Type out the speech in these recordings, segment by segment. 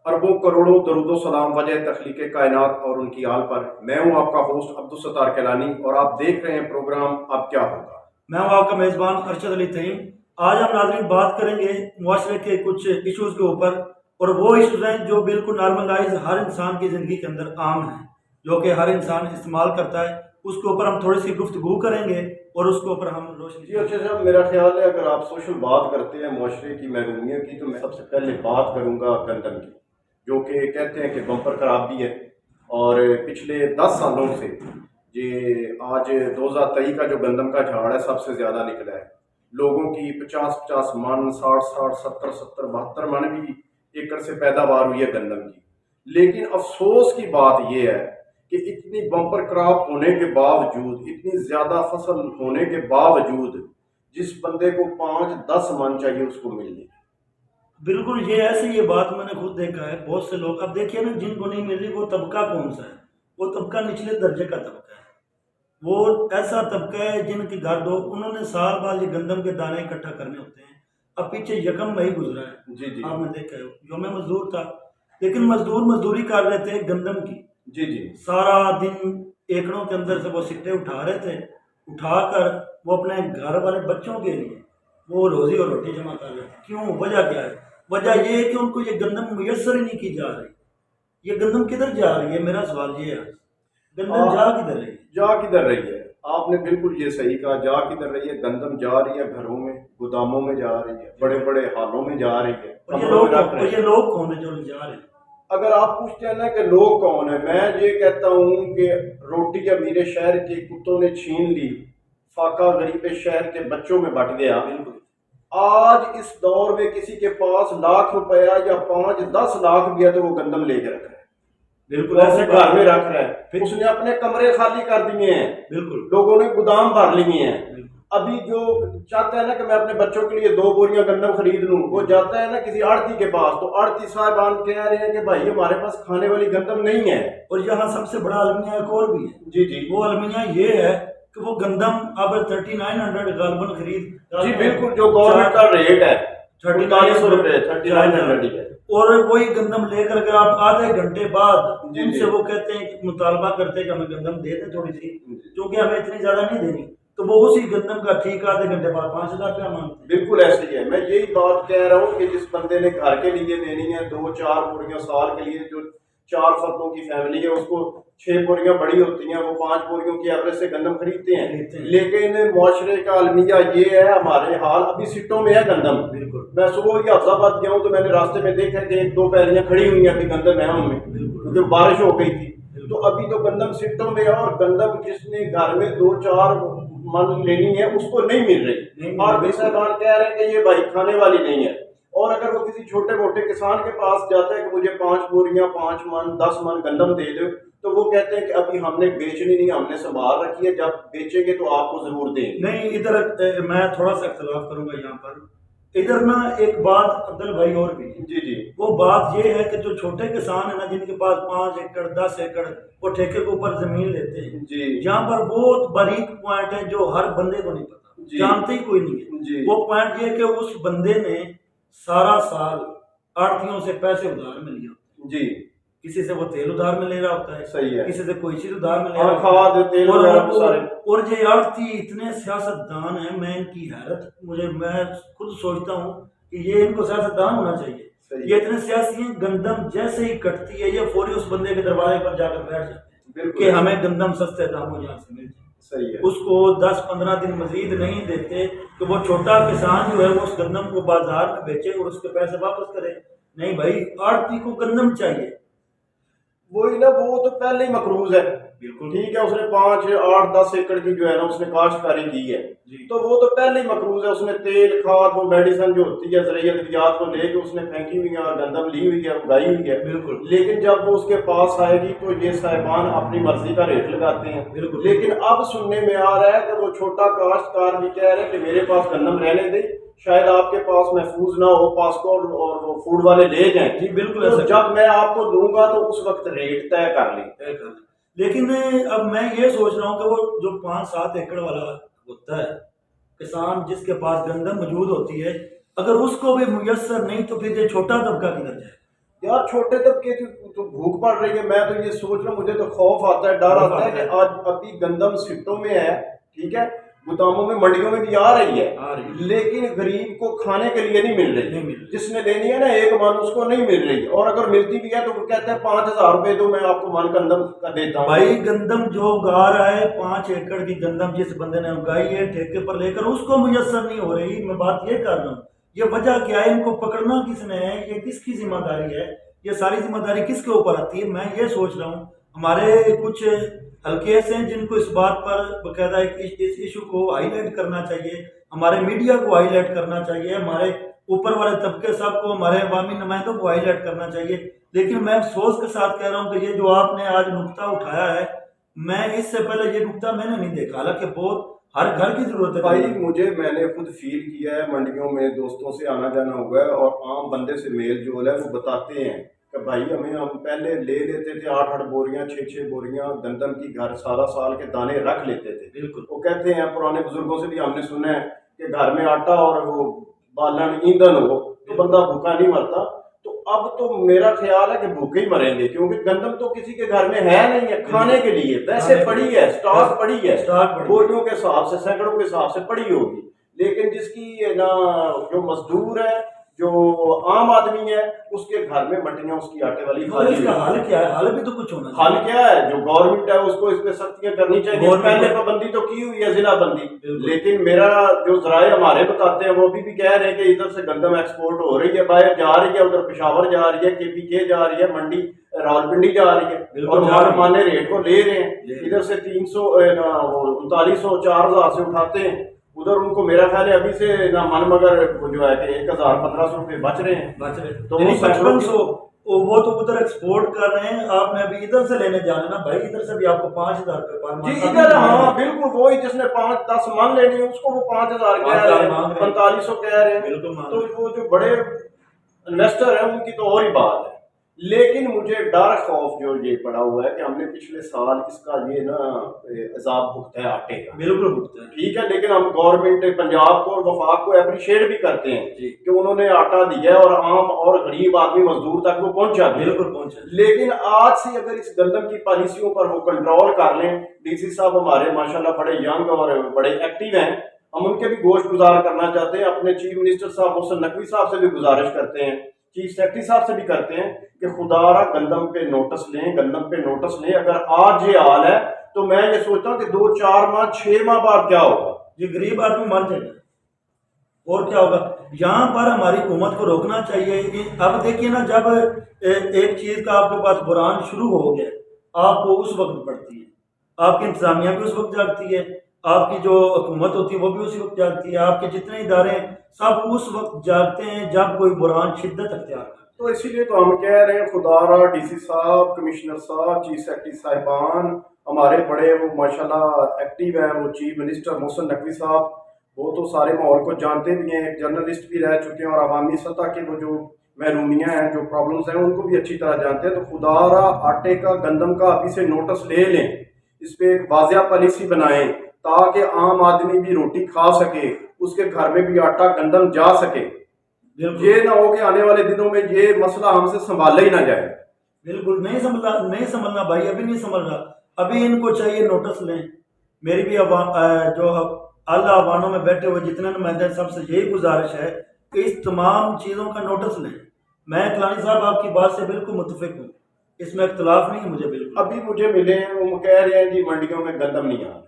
अरबों करोड़ों दरूदो सलाम वजह तख्लीक कायनात और उनकी आल पर। मैं हूं आपका होस्ट अब्दुल सत्तार कैलानी और आप देख रहे हैं प्रोग्राम अब क्या होगा। मैं हूं आपका मेज़बान अरशद अली तईम। आज हम नाज़रीन बात करेंगे मुआशरे के कुछ इश्यूज़ के ऊपर, और वो इश्यूज़ हैं जो बिल्कुल नॉर्मलाइज हर इंसान की ज़िंदगी के अंदर आम हैं, जो कि हर इंसान इस्तेमाल करता है। उसके ऊपर हम थोड़ी सी गुफ्तगू करेंगे और उसके ऊपर हम रोशनी। जी अच्छा साहब, मेरा ख्याल है अगर आप सोशल बात करते हैं मुआशरे की महरूमियों की, तो मैं सबसे पहले बात करूंगा गंदम की, जो कि कहते हैं कि बम्पर खराबी है। और पिछले 10 सालों से ये आज 2023 का जो गंदम का झाड़ है सबसे ज़्यादा निकला है। लोगों की 50-50 मन, 60-60, 70-70, 72 मन भी एकड़ से पैदावार हुई है गंदम की। लेकिन अफसोस की बात यह है कि इतनी बम्पर क्रॉप होने के बावजूद, इतनी ज़्यादा फसल होने के बावजूद, जिस बंदे को 5-10 मन चाहिए उसको मिल नहीं। बिल्कुल ये ऐसे, ये बात मैंने खुद देखा है। बहुत से लोग, अब देखिए ना, जिनको नहीं मिल रही वो तबका कौन सा है? वो तबका निचले दर्जे का तबका है। वो ऐसा तबका है जिनके घर दो, उन्होंने साल बाद ये गंदम के दाने इकट्ठा करने होते हैं। अब पीछे यकम मई गुजरा है, जी जी आपने देखा है, जो मैं मजदूर था, लेकिन मजदूर मजदूरी कर रहे थे गंदम की। जी जी सारा दिन एकड़ों के अंदर से वो सिट्टे उठा रहे थे, उठाकर वो अपने घर वाले बच्चों के लिए वो रोजी और रोटी जमा कर रहे थे। क्यों? वजह क्या है? वजह ये है कि उनको ये गंदम मुयस्सर ही नहीं की जा रही। ये गंदम किधर जा रही है? मेरा सवाल ये है, गंदम जा किधर रही है? जा किधर रही है? आपने बिल्कुल ये सही कहा, जा किधर रही है? गंदम जा रही है घरों में, गोदामों में जा रही है, बड़े बड़े हालों में जा रही है। और ये लोग कौन है जो जा रहे हैं? अगर आप पूछते हैं ना कि लोग कौन है, मैं ये कहता हूँ कि रोटी अमीर शहर के कुत्तों ने छीन ली, फाका गरीब शहर के बच्चों में बट गया। आज इस दौर में किसी के पास लाख रुपया या 5-10 लाख भी है तो वो गंदम लेके रख रहा है। बिल्कुल ऐसे घर में रख रहा है, उसने अपने कमरे खाली कर दिए हैं, बिल्कुल लोगों ने गोदाम भर लिए हैं। अभी जो चाहता है ना कि मैं अपने बच्चों के लिए 2 बोरियां गंदम खरीद लूं, वो जाता है ना किसी आड़ती के पास, तो आड़ती साहबान कह रहे हैं कि भाई हमारे पास खाने वाली गंदम नहीं है। और यहाँ सबसे बड़ा अलमिया एक और भी है। जी जी, वो अलमिया ये है कि वो गंदम अब 3900 गालबन खरीद, जी बिल्कुल, जो गवर्नमेंट का रेट है 3900 रुपए, 3900 है। और वही गंदम लेकर अगर आप आधे घंटे बाद जी उनसे जी वो कहते हैं कि मुतालबा करते हैं कि हमें गंदम दे दें थोड़ी सी, क्योंकि हमें इतनी ज्यादा नहीं देनी, तो वो उसी गंदम का ठीक आधे घंटे बाद 5000 रुपया मांगते हैं। बिल्कुल ऐसे ही है। मैं यही बात कह रहा हूँ कि जिस बंदे ने घर के लिए देनी है 2-4 बोरियां साल के लिए, जो 4 फर्दों की फैमिली है उसको 6 बोरियां बड़ी होती हैं, वो 5 बोरियों की एवरेज से गंदम खरीदते हैं। लेकिन मुआशरे का अलमिया ये है, हमारे हाल अभी सिट्टों में है गंदम। बिल्कुल, मैं सुबह ही अफजाबाद गया हूँ तो मैंने रास्ते में देखा कि 1-2 पैलियां खड़ी हुई हैं, अभी गंदम है उनमें, क्योंकि बारिश हो गई थी। तो अभी तो गंदम सिट्टों में है, और गंदम जिसने घर में 2-4 मन लेनी है उसको नहीं मिल रही। और साहबान कह रहे हैं कि ये भाई खाने वाली नहीं है। और अगर वो किसी छोटे मोटे किसान के पास जाता है कि मुझे 5 बोरियां, 5 मन, 10 मन गंदम दे दो, तो वो कहते हैं कि अभी हमने बेचनी नहीं, हमने संभाल रखी है, जब बेचेंगे तो आपको जरूर देंगे। नहीं, इधर मैं थोड़ा सा इख्तलाफ करूंगा यहाँ पर। इधर ना एक बात अब्दुल भाई और भी है। जी जी, वो बात ये है कि जो छोटे किसान है ना, जिनके पास 5 एकड़ 10 एकड़ वो ठेके के ऊपर जमीन लेते हैं जी, यहाँ पर बहुत बारीक पॉइंट है जो हर बंदे को नहीं पता, जानते ही कोई नहीं है जी, वो पॉइंट ये कि उस बंदे ने सारा साल आड़तियों से पैसे उधार में लिया। जी किसी से वो तेल उधार में ले रहा होता है, सही है, किसी से कोई चीज उधार में ले और रहा खाद होता है। तेल और वगैरह सारे। और ये आड़ती इतने सियासतदान है, मैं इनकी हैरत, मैं खुद सोचता हूँ कि ये इनको सियासतदान होना चाहिए। ये इतने सियासी हैं, गंदम जैसे ही कटती है ये फौरी उस बंदे के दरवाजे पर जाकर बैठ जाते हैं कि हमें गंदम सस्ते दामों यहाँ से मिल जाए। सही है, उसको 10-15 दिन मजीद नहीं देते तो वो छोटा किसान जो है वो उस गंदम को बाजार में बेचे और उसके पैसे वापस करे। नहीं भाई, आड़ती को गंदम चाहिए। वही ना, वो तो पहले ही मकरूज है। बिल्कुल ठीक है, उसने 5-8-10 एकड़ की जो है ना उसने काश्तकारी की है, तो वो तो पहले ही मकरूज है। उसने तेल खाद वो मेडिसिन जो होती है ज़रियत को लेके उसने फेंकी हुई है और गंदम ली हुई है, उगाई हुई है। बिल्कुल, लेकिन जब वो उसके पास आएगी तो ये साहिबान अपनी मर्जी का रेट लगाते हैं। बिल्कुल। लेकिन अब सुनने में आ रहा है कि वो छोटा काश्तकार भी कह रहे हैं कि मेरे पास गंदम रहने दे, शायद आपके पास महफूज ना हो, पासपोर्ट और वो फूड वाले ले जाएं। जी बिल्कुल, तो जब मैं आपको दूंगा तो उस वक्त रेट तय कर लें। लेकिन अब मैं ये सोच रहा हूँ कि वो जो 5-7 एकड़ वाला होता है किसान, जिसके पास गंदम मौजूद होती है, अगर उसको भी मुयस्सर नहीं तो फिर ये छोटा तबका किधर जाए? यार छोटे तबके की तो भूख पड़ रही है। मैं तो ये सोच रहा हूँ, मुझे तो खौफ आता है, डर आता है कि आज अभी गंदम सिट्टों में है, ठीक है, गोदामों में मंडियों में भी आ रही है, लेकिन गरीब को खाने के लिए नहीं मिल रही। जिसने लेनी है ना एक मन, उसको नहीं मिल रही, और अगर मिलती भी है तो वो कहते हैं 5,000 रुपए दो, मैं आपको मन गंदम का देता हूँ। भाई गंदम जो उगा रहा है 5 एकड़ की गंदम जिस बंदे ने उगाई है ठेके पर लेकर, उसको मुयसर नहीं हो रही। मैं बात ये कर रहा हूँ, ये वजह क्या है? इनको पकड़ना किसने है? ये किसकी जिम्मेदारी है? ये सारी जिम्मेदारी किसके ऊपर आती है? मैं ये सोच रहा हूँ हमारे कुछ हल्के ऐसे हैं जिनको इस बात पर बकायदा इस इशू को हाईलाइट करना चाहिए, हमारे मीडिया को हाईलाइट करना चाहिए, हमारे ऊपर वाले तबके साहब को, हमारे अवामी नुमाइंदों को हाईलाइट करना चाहिए। लेकिन मैं अफसोस के साथ कह रहा हूँ कि ये जो आपने आज नुक्ता उठाया है, मैं इससे पहले ये नुक्ता मैंने नहीं देखा, हालांकि बहुत हर घर की जरूरत है भाई मैंने खुद फील किया है, मंडियों में दोस्तों से आना जाना हुआ है, और आम बंदे से मेल जोल है, वो बताते हैं कि भाई हम पहले ले लेते थे 8-8 बोरियां 6-6 बोरियां गंदम की, घर सारा साल के दाने रख लेते थे। बिल्कुल। वो कहते हैं, पुराने बुजुर्गों से भी हमने सुना है कि घर में आटा और वो बालन ईंधन हो तो बंदा भूखा नहीं मरता। तो अब तो मेरा ख्याल है कि भूखे ही मरेंगे, क्योंकि गंदम तो किसी के घर में है नहीं है खाने के लिए, पैसे पड़ी है, स्टॉक पड़ी है, बोरियों के हिसाब से, सैकड़ों के हिसाब से पड़ी होगी। लेकिन जिसकी ना, जो मजदूर है, जो आम आदमी है, उसके घर में मटियां उसकी आटे वाली खाली। इसका हल क्या है? हल भी तो कुछ होना हल क्या है? जो गवर्नमेंट है उसको इस पे सख्तियां करनी चाहिए। पहले पाबंदी तो की हुई है, जिला बंदी, लेकिन मेरा जो जराए हमारे बताते हैं वो भी कह रहे हैं कि इधर से गंदम एक्सपोर्ट हो रही है, बाहर जा रही है, उधर पेशावर जा रही है, KPK जा रही है, मंडी रावलपिंडी जा रही है, और माने रेट को ले रहे हैं। इधर से 300 3900 4000 से उठाते हैं, उधर उनको मेरा ख्याल है अभी से ना मन मगर जो है कि 1000-1500 रुपए बच रहे हैं। तो वो 5500 वो तो उधर एक्सपोर्ट कर रहे हैं, आपने अभी इधर से लेने जाना ना भाई, इधर से भी आपको 5000 रुपए पर जी इधर। हाँ बिल्कुल, वही जिसने 5-10 मन लेनी है उसको वो 5000 कह रहे हैं, 4500 कह रहे हैं। तो वो जो बड़े इन्वेस्टर है उनकी तो और ही बात है। लेकिन मुझे डर खौफ जो ये पड़ा हुआ है कि हमने पिछले साल इसका ये ना अजाब भुगता है आटे का, बिल्कुल भुगता है, ठीक है, लेकिन हम गवर्नमेंट पंजाब को और वफाक को अप्रिशिएट भी करते हैं कि उन्होंने आटा दिया है और आम और गरीब आदमी मजदूर तक वो पहुंचा, बिल्कुल पहुंचा। लेकिन आज से अगर इस गंदम की पॉलिसियों पर वो कंट्रोल कर लें, DC साहब हमारे माशाल्लाह बड़े यंग और बड़े एक्टिव हैं, हम उनके भी गोश गुजार करना चाहते हैं। अपने चीफ मिनिस्टर साहब मोहसिन नकवी साहब से भी गुजारिश करते हैं, चीफ सेक्रेटरी साहब से भी करते हैं कि खुदारा गंदम पे नोटिस लें, गंदम पे नोटिस लें। अगर आज ये हाल है तो मैं ये सोचता हूँ कि 2-4 माह 6 माह बाद क्या होगा? ये गरीब आदमी मर जाएगा और क्या होगा। यहाँ पर हमारी हुकूमत को रोकना चाहिए। अब देखिए ना, जब एक चीज का आपके पास बुरान शुरू हो गया, आपको उस वक्त पड़ती है, आपकी इंतजामिया भी उस वक्त जागती है, आपकी जो हुकूमत होती है वो भी उसी वक्त जागती है, आपके जितने इदारे हैं सब उस वक्त जागते हैं जब कोई बुरान शिद्दत अख्तियार करे। तो इसीलिए तो हम कह रहे हैं, खुदारा DC साहब, कमिश्नर साहब, चीफ सेक्रेटरी साहिबान हमारे बड़े वो माशाल्लाह एक्टिव हैं, वो चीफ मिनिस्टर मोहसिन नकवी साहब, वो तो सारे माहौल को जानते भी हैं, एक जर्नलिस्ट भी रह चुके हैं, और अवामी सतह के वो जो महरूमियाँ हैं, जो प्रॉब्लम्स हैं, उनको भी अच्छी तरह जानते हैं। तो खुदारा आटे का, गंदम का अभी से नोटिस ले लें, इस पर एक वाज़िया पॉलिसी बनाएं ताकि आम आदमी भी रोटी खा सके, उसके घर में भी आटा गंदम जा सके। ये ना हो कि आने वाले दिनों में ये मसला हमसे संभाला ही ना जाए। बिल्कुल नहीं संभलना भाई, अभी नहीं संभल रहा। अभी इनको चाहिए नोटिस लें। मेरी भी जो आला अवानों में बैठे हुए जितने नुमाइंदे, सबसे यही गुजारिश है कि इस तमाम चीज़ों का नोटिस लें। मैं कलानी साहब आपकी बात से बिल्कुल मुतफिक हूँ, इसमें इख्तलाफ नहीं है मुझे बिल्कुल। अभी मुझे मिले हैं, वो कह रहे हैं जी मंडियों में गंदम नहीं आ रही।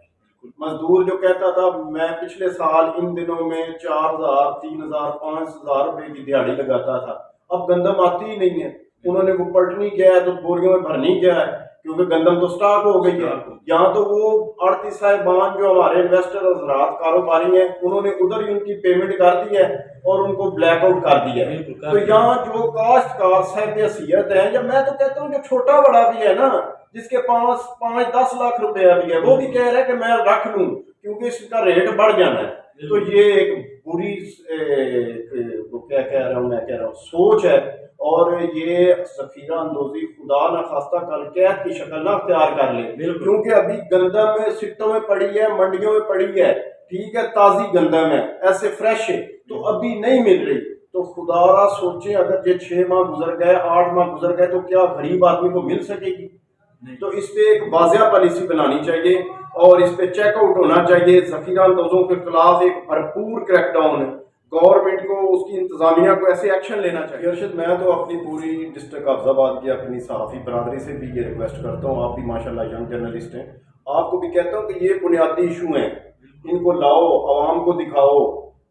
मजदूर जो कहता था मैं पिछले साल इन दिनों में 4000, 3000, 5000 रुपए की दिहाड़ी लगाता था, अब गंदम आती ही नहीं है। उन्होंने वो पलटनी किया है तो बोरियों में भरनी किया है, क्योंकि गंदम तो स्टॉक हो गई है। यहाँ तो वो आड़ती साहिबान जो हमारे इन्वेस्टर और ज़राअत कारोबारी हैं, उन्होंने उधर ही उनकी पेमेंट कर दी है और उनको ब्लैकआउट कर दिया है। तो यहाँ जो काश्तकार साहब हैसियत है, या मैं तो कहता हूँ जो छोटा बड़ा भी है ना, जिसके पास 5-10 लाख रुपया भी है, वो भी कह रहा है कि मैं रख लूं क्योंकि इसका रेट बढ़ जाना है। तो ये एक बुरी वो क्या कह रहा हूँ, मैं कह रहा हूँ सोच है, और ये ज़ख़ीरा अंदोज़ी खुदा न खास्ता कल कैद की शक्ल ना अख्तियार कर ले, क्योंकि अभी गंदम में सिट्टों में पड़ी है, मंडियों में पड़ी है, ठीक है, ताज़ी गंदम है, ऐसे फ्रेश है, तो अभी नहीं मिल रही। तो تو خدا را سوچیں اگر یہ 6 ماہ گزر گئے 8 ماہ گزر گئے تو کیا غریب آدمی کو مل سکے گی؟ تو اس پہ ایک واضح پالیسی بنانی چاہیے اور اس پہ چیک آؤٹ ہونا چاہیے. ذخیرہ اندوزوں کے خلاف ایک بھرپور کریک ڈاؤن ہے. گورنمنٹ کو اس کی انتظامیہ کو ایسے ایکشن لینا چاہیے. ارشد میں تو اپنی پوری ڈسٹرکٹ حفظ آباد کی اپنی صحافی برادری سے بھی یہ ریکویسٹ کرتا ہوں, آپ بھی ماشاءاللہ ینگ جرنلسٹ ہیں, آپ کو بھی کہتا ہوں کہ یہ بنیادی ایشو ہیں, ان کو لاؤ, عوام کو دکھاؤ,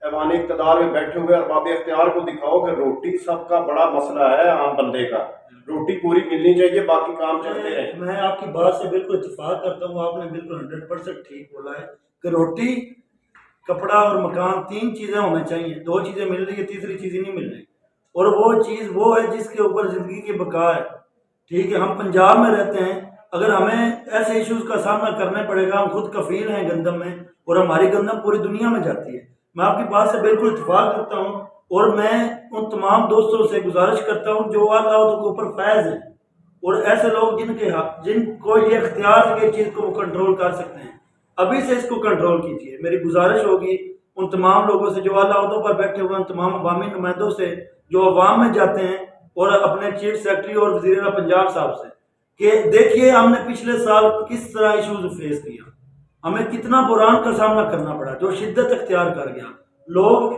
ایوان اقتدار میں بیٹھے ہوئے ارباب اختیار کو دکھاؤ کہ روٹی سب کا بڑا مسئلہ ہے, عام بندے کا روٹی پوری ملنی چاہیے, باقی کام چلتے ہیں. میں آپ کی بات سے بالکل اتفاق کرتا ہوں, آپ نے بالکل 100% ٹھیک بولا ہے کہ روٹی, کپڑا اور مکان 3 چیزیں ہونا چاہیے. 2 چیزیں مل رہی ہے, تیسری چیز ہی نہیں مل رہی, اور وہ چیز وہ ہے جس کے اوپر زندگی کی بقا ہے. ٹھیک ہے, ہم پنجاب میں رہتے ہیں, اگر ہمیں ایسے ایشوز کا سامنا کرنا پڑے گا, ہم خود کفیل ہیں گندم میں, اور ہماری گندم پوری دنیا میں جاتی ہے. میں آپ کی بات سے بالکل اتفاق کرتا ہوں, اور میں ان تمام دوستوں سے گزارش کرتا ہوں جو اللہ کے اوپر فیض ہیں, اور ایسے لوگ جن کو یہ اختیار ہے کہ اس چیز کو وہ کنٹرول کر سکتے ہیں, ابھی سے اس کو کنٹرول کیجیے. میری گزارش ہوگی ان تمام لوگوں سے جو اعلیٰ عہدوں پر بیٹھے ہوئے ہیں, تمام عوامی نمائندوں سے جو عوام میں جاتے ہیں, اور اپنے چیف سیکرٹری اور وزیر اعلیٰ پنجاب صاحب سے, کہ دیکھیے ہم نے پچھلے سال کس طرح ایشوز فیس کیا, ہمیں کتنا بحران کا سامنا کرنا پڑا جو شدت اختیار کر گیا. لوگ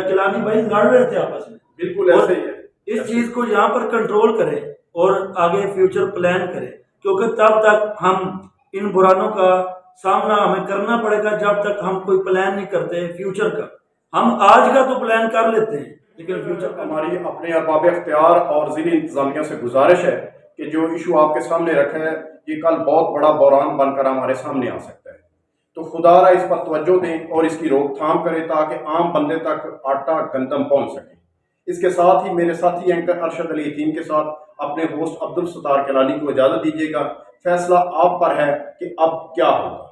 کلانی بھائی لڑ رہے تھے آپس میں, بالکل ایسے ہی ہے. اس چیز کو یہاں پر کنٹرول کریں اور آگے فیوچر پلان کریں, کیونکہ تب تک ہم ان بحرانوں کا سامنا ہمیں کرنا پڑے گا جب تک ہم کوئی پلان نہیں کرتے فیوچر کا. ہم آج کا تو پلان کر لیتے ہیں, لیکن فیوچر کا ہماری اپنے ارباب اختیار اور ضلعی انتظامیہ سے گزارش ہے کہ جو ایشو آپ کے سامنے رکھا ہے یہ کل بہت بڑا بحران بن کر ہمارے سامنے آ سکتا ہے. تو خدا را اس پر توجہ دیں اور اس کی روک تھام کریں تاکہ عام بندے تک آٹا گندم پہنچ سکے. اس کے ساتھ ہی میرے ساتھی اینکر ارشد علی یتیم کے ساتھ اپنے ہوسٹ عبدالستار کلانی کو اجازت دیجیے گا. فیصلہ آپ پر ہے کہ اب کیا ہوگا.